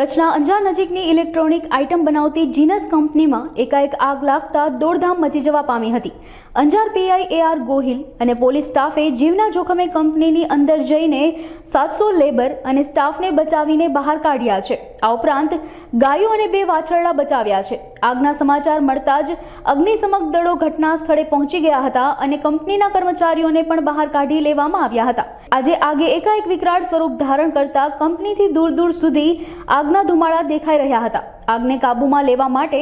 કચ્છના અંજાર નજીકની electronic item બનાવતી જીનસ કંપનીમાં એકાએક આગ લાગતા દોડધામ મચી જવા પામી હતી। અંજાર પીઆઈ AR ગોહિલ અને પોલીસ સ્ટાફે જીવના જોખમે કંપનીની અંદર જઈને 700 લેબર અને સ્ટાફને બચાવીને બહાર કાઢ્યા છે। આ ઉપરાંત ગાયો અને 2 વાછરડા બચાવ્યા છે। આગના સમાચાર મળતા જ અગ્નિશમક દળો ઘટના સ્થળે પહોંચી ગયા હતા અને કંપનીના કર્મચારીઓને પણ બહાર કાઢી લેવામાં આવ્યા હતા। આજે આગે એકાએક વિકરાળ સ્વરૂપ ધારણ કરતા કંપનીથી દૂર દૂર સુધી આગના ધુમાડા દેખાઈ રહ્યા હતા। આગને કાબૂમાં લેવા માટે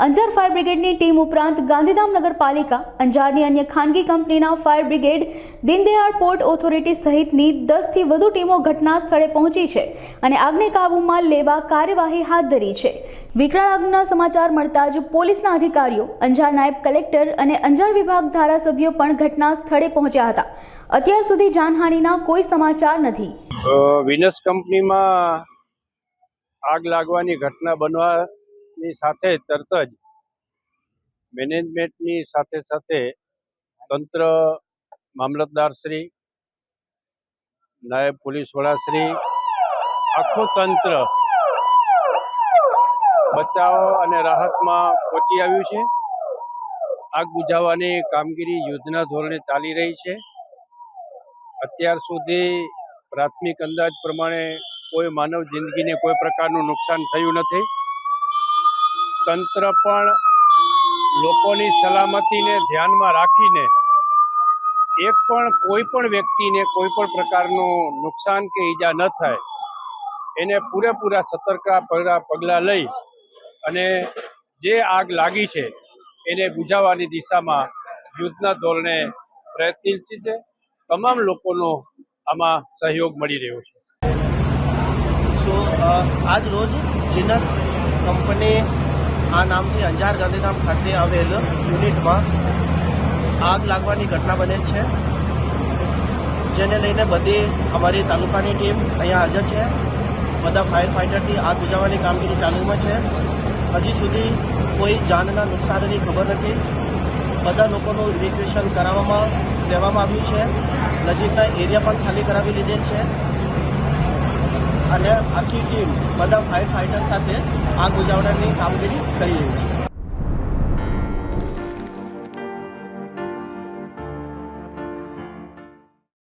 અંજાર ફાયર બ્રિગેડની ટીમ ઉપરાંત ગાંધીધામ નગરપાલિકા, અંજારની અન્ય ખાનગી કંપનીના fire brigade, Deendayal port authority સહિતની 10 થી વધુ ટીમો ઘટના સ્થળે પહોંચી છે અને આગને કાબૂમાં લેવા કાર્યવાહી હાથ ધરી છે। વિકરાળ આગના સમાચાર મળતા જ પોલીસના અધિકારીઓ, અંજાર નાયબ કલેક્ટર અને અંજાર વિભાગ ધારાસભ્યો પણ ઘટના સ્થળે પહોંચ્યા હતા। અત્યાર સુધી જાનહાનિના કોઈ સમાચાર નથી। વિનસ કંપનીમાં આગ લાગવાની ઘટના બનવાની સાથે તરત જ મેનેજમેન્ટની સાથે સાથે તંત્ર, મામલતદારશ્રી, નાયબ પોલીસ વડાશ્રી, આખું તંત્ર બચાવ અને રાહતમાં પહોંચી આવ્યું છે। આગ બુઝાવવાની કામગીરી યુદ્ધના ધોરણે ચાલી રહી છે। અત્યાર સુધી પ્રાથમિક અંદાજ પ્રમાણે કોઈ માનવ જિંદગીને કોઈ પ્રકારનું નુકસાન થયું નથી। તંત્ર પણ લોકોની સલામતીને ધ્યાનમાં રાખીને કોઈ પણ વ્યક્તિને કોઈ પણ પ્રકારનું નુકસાન કે ઈજા ન થાય એને પૂરેપૂરા સતર્કતા પગલાં લઈ અને જે આગ લાગી છે એને બુઝાવવાની દિશામાં યુદ્ધના ધોરણે પ્રયત્નશીલ છે। તમામ લોકોનો આમાં સહયોગ મળી રહ્યો છે। તો આજ રોજ જીનસ કંપની આ નામથી અંજાર ગાંધીધામ ખાતે આવેલ યુનિટમાં આગ લાગવાની ઘટના બનેલ છે, જેને લઈને બધી અમારી તાલુકાની ટીમ અહીંયા હાજર છે। બધા ફાયર ફાઇટરથી આગ બુઝાવવાની કામગીરી ચાલુમાં છે। હજી સુધી કોઈ જાનના નુકસાનની ખબર નથી। બધા લોકોનું ઇવેક્યુએશન કરાવવામાં લેવામાં આવ્યું છે। નજીકના એરિયા પણ ખાલી કરાવી લીધેલ છે અને આખી ટીમ બધા ફાયર ફાઇટર સાથે આગ બુઝાવવાની કામગીરી કરી રહી છે।